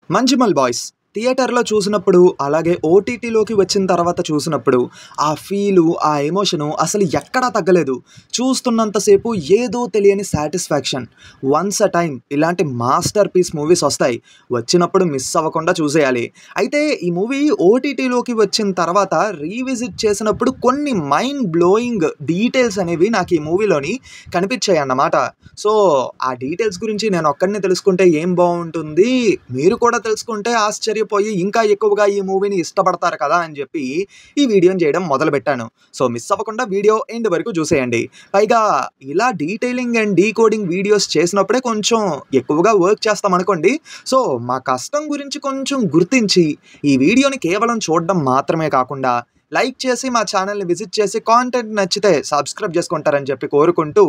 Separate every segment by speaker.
Speaker 1: Manjummel boys థియేటర్‌లో చూసినప్పుడు, అలాగే ఓటీటీలోకి వచ్చిన తర్వాత చూసినప్పుడు, ఆ ఫీలు, ఆ ఎమోషను అసలు ఎక్కడా తగ్గలేదు. చూస్తున్నంత సేపు ఏదో తెలియని సాటిస్ఫాక్షన్. వన్స్ ఎ టైమ్ ఇలాంటి మాస్టర్ పీస్ మూవీస్ వస్తాయి. వచ్చినప్పుడు మిస్ అవ్వకుండా చూసేయాలి. అయితే ఈ మూవీ ఓటీటీలోకి వచ్చిన తర్వాత రీవిజిట్ చేసినప్పుడు కొన్ని మైండ్ బ్లోయింగ్ డీటెయిల్స్ అనేవి నాకు ఈ మూవీలోని కనిపించాయన్నమాట. సో, ఆ డీటెయిల్స్ గురించి నేను ఒక్కడినే తెలుసుకుంటే ఏం బావుంటుంది, మీరు కూడా తెలుసుకుంటే ఆశ్చర్యపోయి ఇంకా ఎక్కువగా ఈ మూవీని ఇష్టపడతారు కదా అని చెప్పి ఈ వీడియోని చేయడం మొదలుపెట్టాను. సో, మిస్ అవ్వకుండా వీడియో ఎండ్ వరకు చూసేయండి. పైగా ఇలా డీటెయిలింగ్ అండ్ డీకోడింగ్ వీడియోస్ చేసినప్పుడే కొంచెం ఎక్కువగా వర్క్ చేస్తామనుకోండి. సో, మా కష్టం గురించి కొంచెం గుర్తించి ఈ వీడియోని కేవలం చూడడం మాత్రమే కాకుండా లైక్ చేసి మా ఛానల్‌ని విజిట్ చేసి కాంటెంట్ నచ్చితే సబ్స్క్రైబ్ చేసుకుంటారని చెప్పి కోరుకుంటూ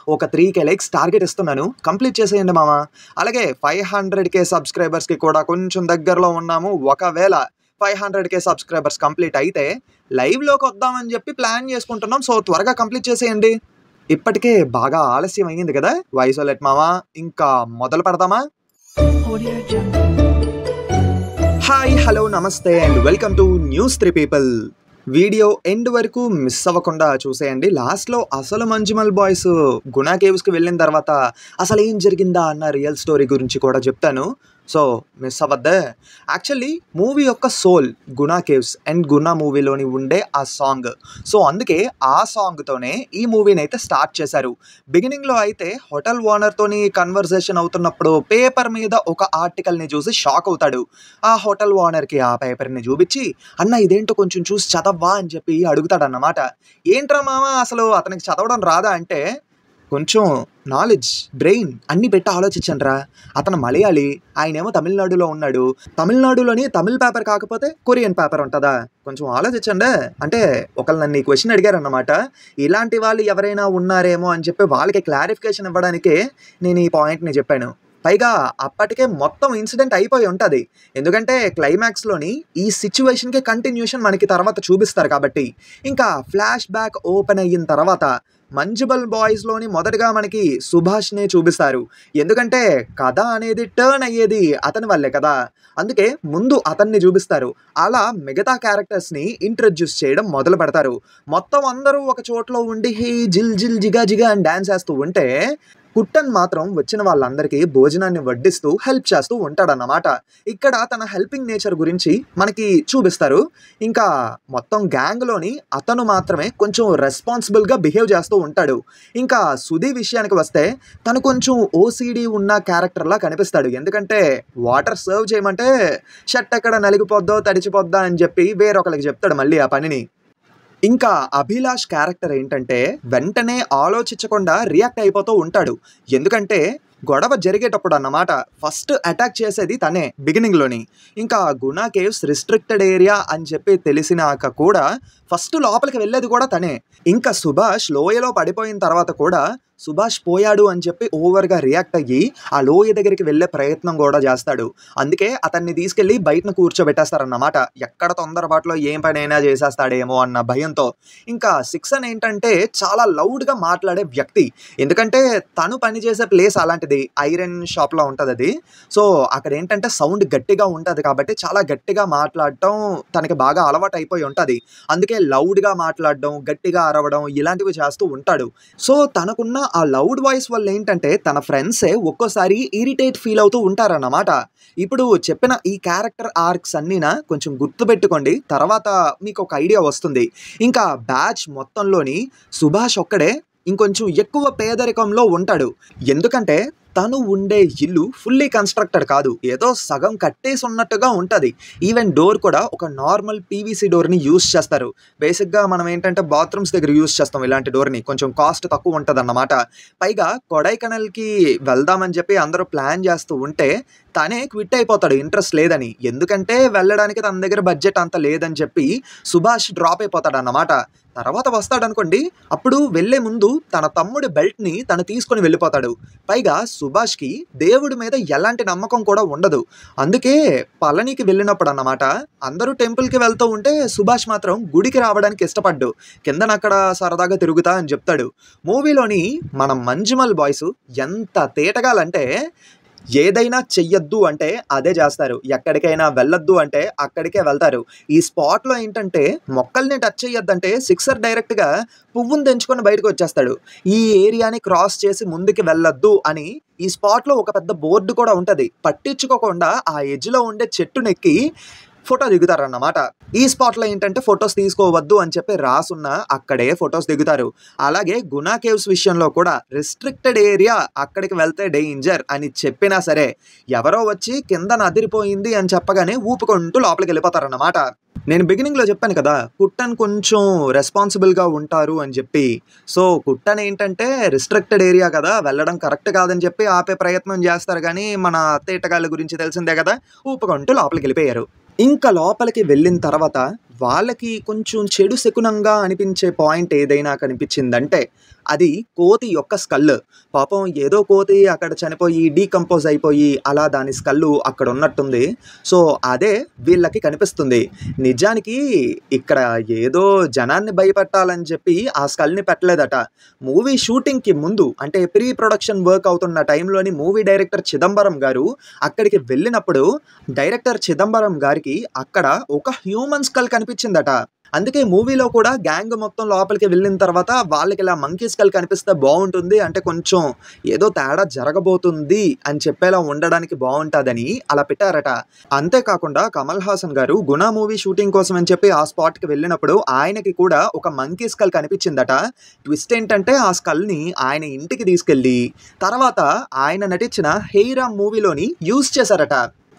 Speaker 1: ఒక 3,000 లైక్స్ టార్గెట్ ఇస్తున్నాను. కంప్లీట్ చేసేయండి మామ. అలాగే 500,000 సబ్స్క్రైబర్స్‌కి కూడా కొంచెం దగ్గరలో ఉన్నాము. ఒకవేళ 500,000 సబ్స్క్రైబర్స్ కంప్లీట్ అయితే లైవ్‌లోకి వద్దామని చెప్పి ప్లాన్ చేసుకుంటున్నాం. సో, త్వరగా కంప్లీట్ చేసేయండి. ఇప్పటికే బాగా ఆలస్యం అయ్యింది కదా! వాయిసోలెట్ మామ. ఇంకా మొదలు పెడదామా?
Speaker 2: Audio Jungle.
Speaker 1: హాయ్, హలో, నమస్తే and welcome to news 3 people. Video end వరకు మిస్ అవ్వకుండా చూసేయండి. లాస్ట్‌లో అసలు మంజుమల్ బాయ్స్ గుణా కేవ్స్‌కి వెళ్ళిన తర్వాత అసలు ఏం జరిగిందా అన్న రియల్ స్టోరీ గురించి కూడా చెప్తాను. సో, మిస్ అవ్వద్దే. యాక్చువల్లీ మూవీ యొక్క soul Guna caves and Guna మూవీలోని ఉండే ఆ సాంగ్. సో, అందుకే ఆ సాంగ్‌తోనే ఈ మూవీని అయితే స్టార్ట్ చేశారు. బిగినింగ్‌లో అయితే హోటల్ ఓనర్‌తోని కన్వర్సేషన్ అవుతున్నప్పుడు పేపర్ మీద ఒక ఆర్టికల్‌ని చూసి షాక్ అవుతాడు. ఆ హోటల్ ఓనర్‌కి ఆ పేపర్‌ని చూపించి, "అన్న ఇదేంటో కొంచెం చూసి చదవవా" అని చెప్పి అడుగుతాడన్నమాట. "ఏంట్రా మామ అసలు అతనికి చదవడం రాదా" అంటే, "కొంచెం నాలెడ్జ్, బ్రెయిన్ అన్నీ పెట్టి ఆలోచించండిరా. అతను మలయాళీ, ఆయనేమో తమిళనాడులో ఉన్నాడు. తమిళనాడులోని తమిళ్ పేపర్ కాకపోతే కొరియన్ పేపర్ ఉంటదా? కొంచెం ఆలోచించండి" అంటే ఒకళ్ళు నన్ను ఈ క్వెషన్ అడిగారన్నమాట. ఇలాంటి వాళ్ళు ఎవరైనా ఉన్నారేమో అని చెప్పి వాళ్ళకి క్లారిఫికేషన్ ఇవ్వడానికే నేను ఈ పాయింట్‌ని చెప్పాను. పైగా అప్పటికే మొత్తం ఇన్సిడెంట్ అయిపోయి ఉంటది. ఎందుకంటే క్లైమాక్స్‌లోని ఈ సిట్యుయేషన్‌కి కంటిన్యూషన్ మనకి తర్వాత చూపిస్తారు కాబట్టి. ఇంకా ఫ్లాష్ బ్యాక్ ఓపెన్ అయిన తర్వాత మంజుమల్ బాయ్స్‌లోని మొదటగా మనకి సుభాష్‌నే చూపిస్తారు. ఎందుకంటే కథ అనేది టర్న్ అయ్యేది అతని వల్లే కదా! అందుకే ముందు అతన్ని చూపిస్తారు. అలా మిగతా క్యారెక్టర్స్‌ని ఇంట్రొడ్యూస్ చేయడం మొదలు పెడతారు. మొత్తం అందరూ ఒక చోట్లో ఉండి హే జిల్ జిల్ జిగా జిగా అని డాన్స్ ఏస్తూ ఉంటే కుట్టన్ మాత్రం వచ్చిన వాళ్ళందరికీ భోజనాన్ని వడ్డిస్తూ హెల్ప్ చేస్తూ ఉంటాడన్నమాట. ఇక్కడ తన హెల్పింగ్ నేచర్ గురించి మనకి చూపిస్తారు. ఇంకా మొత్తం గ్యాంగ్‌లోని అతను మాత్రమే కొంచెం రెస్పాన్సిబుల్‌గా బిహేవ్ చేస్తూ ఉంటాడు. ఇంకా సుధీ విషయానికి వస్తే తను కొంచెం ఓసీడీ ఉన్న క్యారెక్టర్‌లా కనిపిస్తాడు. ఎందుకంటే వాటర్ సర్వ్ చేయమంటే షర్ట్ ఎక్కడ నలిగిపోద్దో, తడిచిపోద్దా అని చెప్పి వేరొకళ్ళకి చెప్తాడు మళ్ళీ ఆ పనిని. ఇంకా అభిలాష్ క్యారెక్టర్ ఏంటంటే వెంటనే ఆలోచించకుండా రియాక్ట్ అయిపోతూ ఉంటాడు. ఎందుకంటే గొడవ జరిగేటప్పుడు అన్నమాట ఫస్ట్ అటాక్ చేసేది తనే బిగినింగ్‌లోని. ఇంకా గుణా కేవ్స్ రిస్ట్రిక్టెడ్ ఏరియా అని చెప్పి తెలిసినాక కూడా ఫస్ట్ లోపలికి వెళ్ళేది కూడా తనే. ఇంకా సుభాష్ లోయలో పడిపోయిన తర్వాత కూడా సుభాష్ పోయాడు అని చెప్పి ఓవర్‌గా రియాక్ట్ అయ్యి ఆ లోయ దగ్గరికి వెళ్ళే ప్రయత్నం కూడా చేస్తాడు. అందుకే అతన్ని తీసుకెళ్ళి బయటన కూర్చోబెట్టేస్తారన్నమాట. ఎక్కడ తొందరపాటులో ఏం పనైనా చేసేస్తాడేమో అన్న భయంతో. ఇంకా సిక్సన్ ఏంటంటే చాలా లౌడ్‌గా మాట్లాడే వ్యక్తి. ఎందుకంటే తను పనిచేసే ప్లేస్ అలాంటిది. ఐరన్ షాప్‌లో ఉంటదది. సో, అక్కడేంటంటే సౌండ్ గట్టిగా ఉంటది కాబట్టి చాలా గట్టిగా మాట్లాడటం తనకి బాగా అలవాటయిపోయి ఉంటది. అందుకే లౌడ్‌గా మాట్లాడడం, గట్టిగా అరవడం ఇలాంటివి చేస్తూ ఉంటాడు. సో, తనకున్న ఆ లౌడ్ వాయిస్ వల్ల ఏంటంటే తన ఫ్రెండ్సే ఒక్కోసారి ఇరిటేట్ ఫీల్ అవుతూ ఉంటారన్నమాట. ఇప్పుడు చెప్పిన ఈ క్యారెక్టర్ ఆర్క్స్ అన్నీన కొంచెం గుర్తుపెట్టుకోండి. తర్వాత మీకు ఒక ఐడియా వస్తుంది. ఇంకా బ్యాచ్ మొత్తంలోని సుభాష్ ఒక్కడే ఇంకొంచెం ఎక్కువ పేదరికంలో ఉంటాడు. ఎందుకంటే తను ఉండే ఇల్లు ఫుల్లీ కన్‌స్ట్రక్టెడ్ కాదు. ఏదో సగం కట్టేసి ఉన్నట్టుగా ఉంటది. ఈవెన్ డోర్ కూడా ఒక నార్మల్ పీవీసీ డోర్‌ని యూజ్ చేస్తారు. బేసిక్‌గా మనం ఏంటంటే బాత్రూమ్స్ దగ్గర యూజ్ చేస్తాం ఇలాంటి డోర్‌ని. కొంచెం కాస్ట్ తక్కువ ఉంటదన్నమాట. పైగా కొడైకెనాల్‌కి వెళ్దామని చెప్పి అందరూ ప్లాన్ చేస్తూ ఉంటే తనే క్విట్ అయిపోతాడు ఇంట్రెస్ట్ లేదని. ఎందుకంటే వెళ్ళడానికి తన దగ్గర బడ్జెట్ అంత లేదని చెప్పి సుభాష్ డ్రాప్ అయిపోతాడన్నమాట. తర్వాత వస్తాడనుకోండి. అప్పుడు వెళ్ళే ముందు తన తమ్ముడి బెల్ట్‌ని తను తీసుకొని వెళ్ళిపోతాడు. పైగా సుభాష్‌కి దేవుడి మీద ఎలాంటి నమ్మకం కూడా ఉండదు. అందుకే పళనికి వెళ్ళినప్పుడన్నమాట అందరూ టెంపుల్‌కి వెళ్తూ ఉంటే సుభాష్ మాత్రం గుడికి రావడానికి ఇష్టపడ్డు. కిందనక్కడ సరదాగా తిరుగుతా అని చెప్తాడు. మూవీలోని మన మంజుమల్ బాయ్స్ ఎంత తేటగాలంటే ఏదైనా చెయ్యొద్దు అంటే అదే చేస్తారు. ఎక్కడికైనా వెళ్ళొద్దు అంటే అక్కడికే వెళ్తారు. ఈ స్పాట్‌లో ఏంటంటే మొక్కల్ని టచ్ చేయొద్దంటే సిక్సర్ డైరెక్ట్‌గా పువ్వుని తెంచుకొని బయటకొచ్చేస్తాడు. ఈ ఏరియాని క్రాస్ చేసి ముందుకి వెళ్ళొద్దు అని ఈ స్పాట్‌లో ఒక పెద్ద బోర్డ్ కూడా ఉంటది. పట్టించుకోకుండా ఆ ఎడ్జ్‌లో ఉండే చెట్టునెక్కి ఫోటో దిగుతారన్నమాట. ఈ స్పాట్‌లో ఏంటంటే ఫోటోస్ తీసుకోవద్దు అని చెప్పి రాసున్న అక్కడే ఫోటోస్ దిగుతారు. అలాగే గునా కేవ్స్ విషయంలో కూడా రిస్ట్రిక్టెడ్ ఏరియా, అక్కడికి వెళ్తే డేంజర్ అని చెప్పినా సరే ఎవరో వచ్చి కిందన అదిరిపోయింది అని చెప్పగానే ఊపుకుంటూ లోపలికెళ్ళిపోతారన్నమాట. నేను బిగినింగ్‌లో చెప్పాను కదా! కుట్టన్ కొంచెం రెస్పాన్సిబుల్‌గా ఉంటారు అని చెప్పి. సో, కుట్టన్ ఏంటంటే రిస్ట్రిక్టెడ్ ఏరియా కదా! వెళ్ళడం కరెక్ట్ కాదని చెప్పి ఆపే ప్రయత్నం చేస్తారు గానీ, మన తేటగాళ్ళ గురించి తెలిసిందే కదా! ఊపుకుంటూ లోపలికెళ్ళిపోయారు. ఇంకా లోపలికి వెళ్ళిన తర్వాత వాళ్ళకి కొంచెం చెడు శకునంగా అనిపించే పాయింట్ ఏదైనా కనిపించిందంటే అది కోతి యొక్క స్కల్. పాపం ఏదో కోతి అక్కడ చనిపోయి డీకంపోజ్ అయిపోయి అలా దాని స్కల్ అక్కడ ఉన్నట్టుంది. సో, అదే వీళ్ళకి కనిపిస్తుంది. నిజానికి ఇక్కడ ఏదో జనాన్ని భయపెట్టాలని చెప్పి ఆ స్కల్‌ని పెట్టలేదట. మూవీ షూటింగ్‌కి ముందు అంటే ప్రీ ప్రొడక్షన్ వర్క్ అవుతున్న టైంలోని మూవీ డైరెక్టర్ చిదంబరం గారు అక్కడికి వెళ్ళినప్పుడు డైరెక్టర్ చిదంబరం గారికి అక్కడ ఒక హ్యూమన్ స్కల్ కనిపించిందట. అందుకే మూవీలో కూడా గ్యాంగ్ మొత్తం లోపలికి వెళ్ళిన తర్వాత వాళ్ళకి ఇలా మంకీ స్కల్ కనిపిస్తే బావుంటుంది. అంటే కొంచెం ఏదో తేడా జరగబోతుంది అని చెప్పేలా ఉండడానికి బావుంటాదని అలా పెట్టారట. అంతేకాకుండా కమల్ హాసన్ గారు 'గుణ' మూవీ షూటింగ్ కోసం అని చెప్పి ఆ స్పాట్‌కి వెళ్ళినప్పుడు ఆయనకి కూడా ఒక మంకీ స్కల్ కనిపించిందట. ట్విస్ట్ ఏంటంటే ఆ స్కల్‌ని ఆయన ఇంటికి తీసుకెళ్ళి తర్వాత ఆయన నటించిన 'హే రామ్' మూవీలోని యూజ్ చేశారట.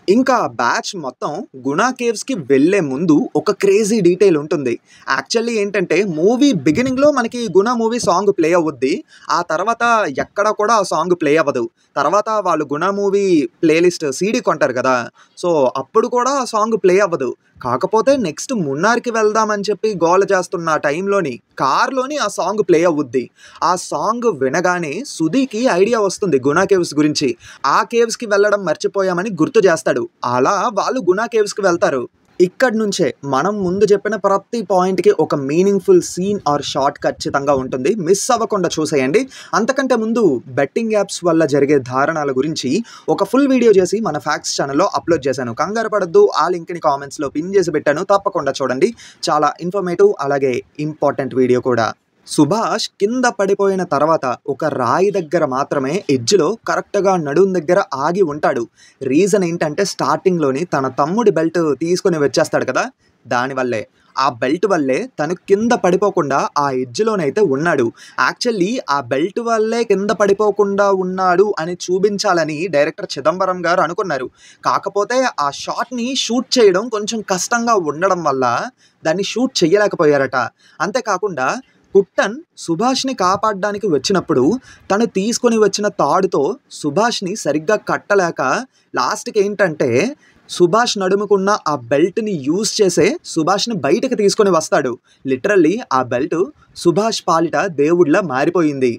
Speaker 1: ఇంకా బ్యాచ్ మొత్తం గునా కేవ్స్‌కి వెళ్ళే ముందు ఒక క్రేజీ డీటెయిల్ ఉంటుంది. యాక్చువల్లీ ఏంటంటే మూవీ బిగినింగ్‌లో మనకి 'గునా' మూవీ సాంగ్ ప్లే అవుద్ది. ఆ తర్వాత ఎక్కడ కూడా ఆ సాంగ్ ప్లే అవ్వదు. తర్వాత వాళ్ళు 'గునా' మూవీ ప్లేలిస్ట్ సీడీ కొంటారు కదా! సో, అప్పుడు కూడా ఆ సాంగ్ ప్లే అవ్వదు. కాకపోతే నెక్స్ట్ 'మున్నార్‌కి వెళ్దాం' అని చెప్పి గోల చేస్తున్న టైంలోని కార్‌లోని ఆ సాంగ్ ప్లే అవుద్ది. ఆ సాంగ్ వినగానే సుధీకి ఐడియా వస్తుంది 'గునా కేవ్స్' గురించి. ఆ కేవ్స్‌కి వెళ్ళడం మర్చిపోయామని గుర్తు చేస్తాడు. అలా వాళ్ళు 'గునా కేవ్స్‌కి' వెళ్తారు. ఇక్కడి నుంచే మనం ముందు చెప్పిన ప్రతి పాయింట్‌కి ఒక మీనింగ్‌ఫుల్ సీన్ ఆర్ షాట్ ఖచ్చితంగా ఉంటుంది. మిస్ అవ్వకుండా చూసేయండి. అంతకంటే ముందు బెట్టింగ్ యాప్స్ వల్ల జరిగే దారుణాల గురించి ఒక ఫుల్ వీడియో చేసి మన ఫ్యాక్ట్స్ ఛానెల్‌లో అప్లోడ్ చేశాను. కంగారు పడొద్దు. ఆ లింక్‌ని కామెంట్స్‌లో పిన్ చేసి పెట్టాను. తప్పకుండా చూడండి. చాలా ఇన్ఫర్మేటివ్ అలాగే ఇంపార్టెంట్ వీడియో కూడా. సుభాష్ కింద పడిపోయిన తర్వాత ఒక రాయి దగ్గర మాత్రమే ఎడ్జ్‌లో కరెక్ట్‌గా నడుం దగ్గర ఆగి ఉంటాడు. రీజన్ ఏంటంటే స్టార్టింగ్‌లోని తన తమ్ముడి బెల్ట్ తీసుకొని వచ్చేస్తాడు కదా! దానివల్లే. ఆ బెల్ట్ వల్లే తను కింద పడిపోకుండా ఆ ఎడ్జ్‌లోనైతే ఉన్నాడు. యాక్చువల్లీ ఆ బెల్ట్ వల్లే కింద పడిపోకుండా ఉన్నాడు అని చూపించాలని డైరెక్టర్ చిదంబరం గారు అనుకున్నారు. కాకపోతే ఆ షాట్‌ని షూట్ చేయడం కొంచెం కష్టంగా ఉండడం వల్ల దాన్ని షూట్ చెయ్యలేకపోయారట. అంతేకాకుండా కుట్టన్ సుభాష్‌ని కాపాడడానికి వచ్చినప్పుడు తను తీసుకొని వచ్చిన తాడుతో సుభాష్‌ని సరిగ్గా కట్టలేక లాస్ట్‌కి ఏంటంటే సుభాష్ నడుముకున్న ఆ బెల్ట్‌ని యూజ్ చేసే సుభాష్‌ని బయటకి తీసుకొని వస్తాడు. లిటరల్లీ ఆ బెల్ట్ సుభాష్ పాలిట దేవుడిలా మారిపోయింది.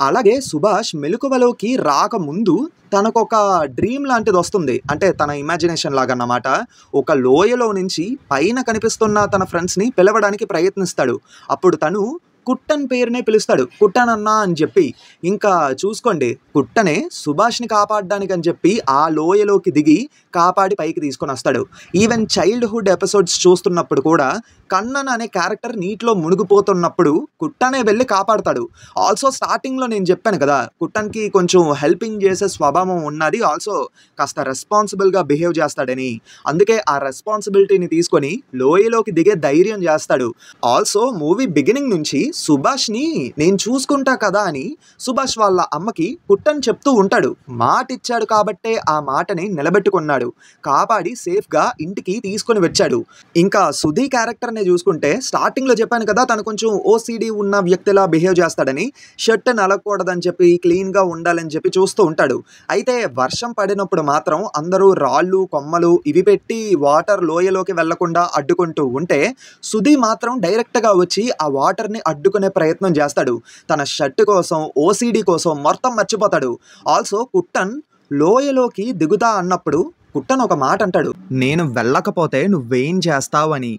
Speaker 1: అలాగే సుభాష్ మెలకువలోకి రాకముందు తనకొక డ్రీమ్ లాంటిదొస్తుంది. అంటే తన ఇమాజినేషన్ లాగన్నమాట. ఒక లోయలో నుంచి పైన కనిపిస్తున్న తన ఫ్రెండ్స్‌ని పిలవడానికి ప్రయత్నిస్తాడు. అప్పుడు తను కుట్టన్ పేరునే పిలుస్తాడు. కుట్టన్ అన్నా అని చెప్పి. ఇంకా చూసుకోండి కుట్టనే సుభాష్‌ని కాపాడడానికి అని చెప్పి ఆ లోయలోకి దిగి కాపాడి పైకి తీసుకొనొస్తాడు. ఈవెన్ చైల్డ్‌హుడ్ ఎపిసోడ్స్ చూస్తున్నప్పుడు కూడా కన్నన్ అనే క్యారెక్టర్ నీటిలో మునిగిపోతున్నప్పుడు కుట్టనే వెళ్ళి కాపాడతాడు. ఆల్సో స్టార్టింగ్‌లో నేను చెప్పాను కదా! కుట్టన్‌కి కొంచెం హెల్పింగ్ చేసే స్వభావం ఉన్నది. ఆల్సో కాస్త రెస్పాన్సిబుల్‌గా బిహేవ్ చేస్తాడని. అందుకే ఆ రెస్పాన్సిబిలిటీని తీసుకొని లోయలోకి దిగే ధైర్యం చేస్తాడు. ఆల్సో మూవీ బిగినింగ్ నుంచి సుభాష్‌ని నేను చూసుకుంటా కదా అని సుభాష్ వాళ్ళ అమ్మకి కుట్టన్ చెప్తూ ఉంటాడు. మాటిచ్చాడు కాబట్టే ఆ మాటని నిలబెట్టుకున్నాడు. కాపాడి సేఫ్‌గా ఇంటికి తీసుకొని వచ్చాడు. ఇంకా సుధీ క్యారెక్టర్‌ని చూసుకుంటే స్టార్టింగ్‌లో చెప్పాను కదా! తను కొంచెం ఓసీడీ ఉన్న వ్యక్తిలా బిహేవ్ చేస్తాడని. షర్ట్ నలగకూడదని చెప్పి క్లీన్‌గా ఉండాలని చెప్పి చూస్తూ ఉంటాడు. అయితే వర్షం పడినప్పుడు మాత్రం అందరూ రాళ్ళు, కొమ్మలు ఇవి పెట్టి వాటర్ లోయలోకి వెళ్లకుండా అడ్డుకుంటూ ఉంటే సుధీ మాత్రం డైరెక్ట్‌గా వచ్చి ఆ వాటర్‌ని అడ్డుకునే ప్రయత్నం చేస్తాడు. తన షర్ట్ కోసం, ఓసీడీ కోసం మొత్తం మర్చిపోతాడు. ఆల్సో కుట్టన్ లోయలోకి దిగుతా అన్నప్పుడు కుట్టన్ ఒక మాట అంటాడు. నేను వెళ్ళకపోతే నువ్వేం చేస్తావు అని.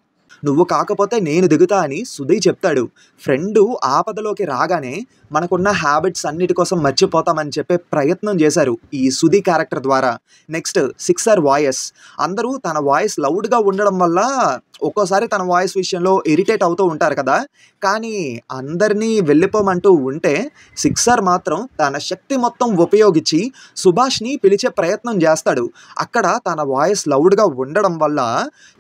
Speaker 1: నువ్వు కాకపోతే నేను దిగుతా అని సుధీ చెప్తాడు. ఫ్రెండు ఆపదలోకి రాగానే మనకున్న హ్యాబిట్స్ అన్నిటి కోసం మర్చిపోతామని చెప్పే ప్రయత్నం చేశారు ఈ సుధీ క్యారెక్టర్ ద్వారా. Next sixer voice. అందరూ తన వాయిస్ లౌడ్గా ఉండడం వల్ల ఒక్కోసారి తన వాయిస్ విషయంలో ఇరిటేట్ అవుతూ ఉంటారు కదా. కానీ అందరినీ వెళ్ళిపోమంటూ ఉంటే సిక్సర్ మాత్రం తన శక్తి మొత్తం ఉపయోగించి సుభాష్ని పిలిచే ప్రయత్నం చేస్తాడు. అక్కడ తన వాయిస్ లౌడ్గా ఉండడం వల్ల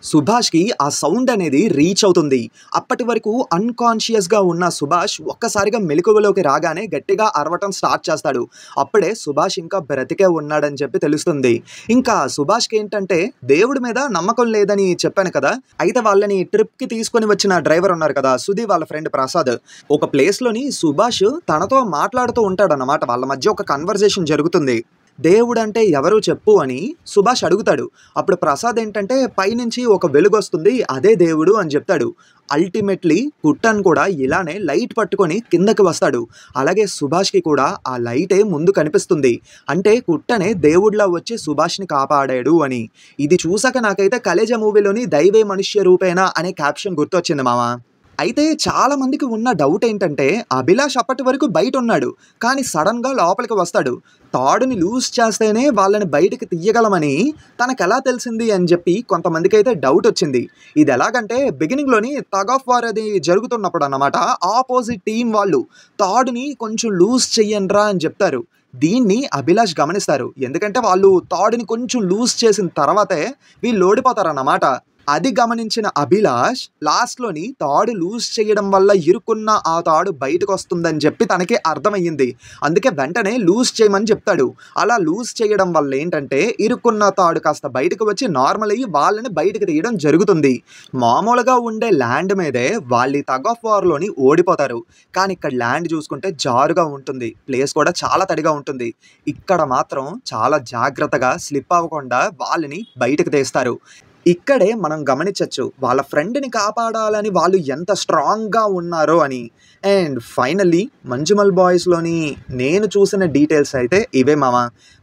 Speaker 1: సుభాష్కి ఆ సౌండ్ అనేది రీచ్ అవుతుంది. అప్పటి వరకు అన్కాన్షియస్గా ఉన్న సుభాష్ ఒక్కసారిగా మెలకువలోకి రాగానే గట్టిగా అరవటం స్టార్ట్ చేస్తాడు. అప్పుడే సుభాష్ ఇంకా బ్రతికే ఉన్నాడని చెప్పి తెలుస్తుంది. ఇంకా సుభాష్కి ఏంటంటే దేవుడి మీద నమ్మకం లేదని చెప్పాను కదా. అయితే వాళ్ళని ట్రిప్కి తీసుకొని వచ్చిన డ్రైవర్ ఉన్నారు కదా, సుధీ వాళ్ళ ఫ్రెండ్ ప్రసాద్, ఒక ప్లేస్లోని సుభాష్ తనతో మాట్లాడుతూ ఉంటాడన్నమాట. వాళ్ళ మధ్య ఒక కన్వర్జేషన్ జరుగుతుంది. దేవుడు అంటే ఎవరు చెప్పు అని సుభాష్ అడుగుతాడు. అప్పుడు ప్రసాద్ ఏంటంటే పైనుంచి ఒక వెలుగు వస్తుంది, అదే దేవుడు అని చెప్తాడు. అల్టిమేట్లీ కుట్టన్ కూడా ఇలానే లైట్ పట్టుకొని కిందకి వస్తాడు. అలాగే సుభాష్కి కూడా ఆ లైటే ముందు కనిపిస్తుంది. అంటే కుట్టనే దేవుడిలా వచ్చి సుభాష్ని కాపాడాడు అని. ఇది చూసాక నాకైతే కలేజా మూవీలోని దైవే మనుష్య రూపేణ అనే క్యాప్షన్ గుర్తొచ్చింది మామ. అయితే చాలా మందికి ఉన్న డౌట్ ఏంటంటే అభిలాష్ అప్పటి వరకు బయట ఉన్నాడు, కానీ సడన్గా లోపలికి వస్తాడు. తాడుని లూజ్ చేస్తేనే వాళ్ళని బయటకు తీయగలమని తనకు ఎలా తెలిసింది అని చెప్పి కొంతమందికి అయితే డౌట్ వచ్చింది. ఇది ఎలాగంటే బిగినింగ్లోని టగ్ ఆఫ్ వార్ అది జరుగుతున్నప్పుడు అన్నమాట, ఆపోజిట్ టీం వాళ్ళు తాడుని కొంచెం లూజ్ చెయ్యండ్రా అని చెప్తారు. దీన్ని అభిలాష్ గమనిస్తారు. ఎందుకంటే వాళ్ళు తాడుని కొంచెం లూజ్ చేసిన తర్వాతే వీళ్ళు ఓడిపోతారన్నమాట. అది గమనించిన అభిలాష్ లాస్ట్లోని తాడు లూజ్ చేయడం వల్ల ఇరుక్కున్న ఆ తాడు బయటకు వస్తుందని చెప్పి తనకి అర్థమయ్యింది. అందుకే వెంటనే లూజ్ చేయమని చెప్తాడు. అలా లూజ్ చేయడం వల్ల ఏంటంటే ఇరుక్కున్న తాడు కాస్త బయటకు వచ్చి నార్మల్ అయ్యి వాళ్ళని బయటకు తీయడం జరుగుతుంది. మామూలుగా ఉండే ల్యాండ్ మీదే వాళ్ళు టగ్ ఆఫ్ వార్లోని ఓడిపోతారు. కానీ ఇక్కడ ల్యాండ్ చూసుకుంటే జారుగా ఉంటుంది, ప్లేస్ కూడా చాలా తడిగా ఉంటుంది. ఇక్కడ మాత్రం చాలా జాగ్రత్తగా స్లిప్ అవ్వకుండా వాళ్ళని బయటకు తీస్తారు. ఇక్కడే మనం గమనించవచ్చు వాళ్ళ ఫ్రెండ్ని కాపాడాలని వాళ్ళు ఎంత స్ట్రాంగ్గా ఉన్నారో అని. అండ్ ఫైనల్లీ మంజుమల్ బాయ్స్లోని నేను చూసిన డీటెయిల్స్ అయితే ఇవే మామ.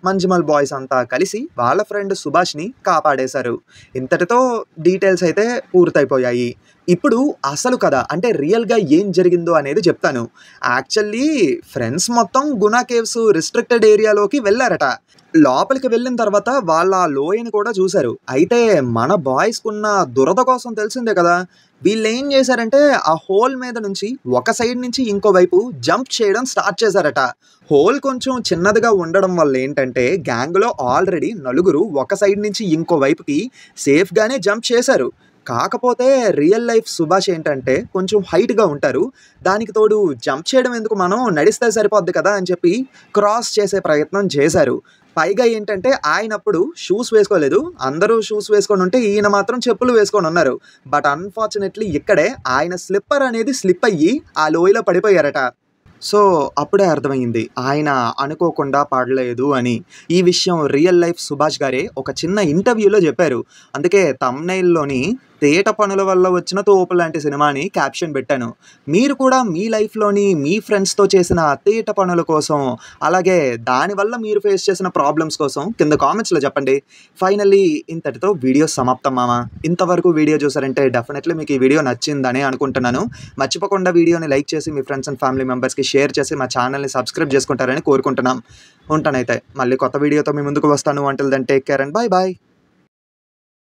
Speaker 1: మంజుమల్ బాయ్స్ అంతా కలిసి వాళ్ళ ఫ్రెండ్ సుభాష్ని కాపాడేశారు. ఇంతటితో డీటెయిల్స్ అయితే పూర్తయిపోయాయి. ఇప్పుడు అసలు కథ అంటే రియల్గా ఏం జరిగిందో అనేది చెప్తాను. యాక్చువల్లీ ఫ్రెండ్స్ మొత్తం గునా కేవ్స్ రిస్ట్రిక్టెడ్ ఏరియాలోకి వెళ్ళారట. లోపలికి వెళ్ళిన తర్వాత వాళ్ళ లోయని కూడా చూశారు. అయితే మన బాయ్స్కున్న దురద కోసం తెలిసిందే కదా, వీళ్ళు ఏం చేశారంటే ఆ హోల్ మీద నుంచి ఒక సైడ్ నుంచి ఇంకో వైపు జంప్ చేయడం స్టార్ట్ చేశారట. హోల్ కొంచెం చిన్నదిగా ఉండడం వల్ల ఏంటంటే గ్యాంగ్లో ఆల్రెడీ నలుగురు ఒక సైడ్ నుంచి ఇంకో వైపుకి సేఫ్గానే జంప్ చేశారు. కాకపోతే రియల్ లైఫ్ సుభాష్ ఏంటంటే కొంచెం హైట్గా ఉంటారు. దానికి తోడు జంప్ చేయడం ఎందుకు, మనం నడిస్తే సరిపోద్ది కదా అని చెప్పి క్రాస్ చేసే ప్రయత్నం చేశారు. పైగా ఏంటంటే ఆయన అప్పుడు షూస్ వేసుకోలేదు. అందరూ షూస్ వేసుకొని ఉంటే ఈయన మాత్రం చెప్పులు వేసుకొని ఉన్నారు. బట్ అన్ఫార్చునేట్లీ ఇక్కడే ఆయన స్లిప్పర్ అనేది స్లిప్ అయ్యి ఆ లోయలో పడిపోయారట. సో అప్పుడే అర్థమైంది ఆయన అనుకోకుండా పడలేదు అని. ఈ విషయం రియల్ లైఫ్ సుభాష్ గారే ఒక చిన్న ఇంటర్వ్యూలో చెప్పారు. అందుకే థంబ్నెయిల్లోని తేట పనుల వల్ల వచ్చిన తోపు లాంటి సినిమా అని క్యాప్షన్ పెట్టాను. మీరు కూడా మీ లైఫ్లోని మీ ఫ్రెండ్స్తో చేసిన తేట పనుల కోసం, అలాగే దానివల్ల మీరు ఫేస్ చేసిన ప్రాబ్లమ్స్ కోసం కింద కామెంట్స్లో చెప్పండి. ఫైనల్లీ ఇంతటితో వీడియో సమాప్తం మామ. ఇంతవరకు వీడియో చూసారంటే డెఫినెట్లీ మీకు ఈ వీడియో నచ్చిందని అనుకుంటున్నాను. మర్చిపోకుండా వీడియోని లైక్ చేసి మీ ఫ్రెండ్స్ అండ్ ఫ్యామిలీ మెంబర్స్కి షేర్ చేసి మా ఛానల్ని సబ్స్క్రైబ్ చేసుకుంటారని కోరుకుంటున్నాం. ఉంటానైతే మళ్ళీ కొత్త వీడియోతో మీ ముందుకు వస్తాను. Until then take care and bye bye.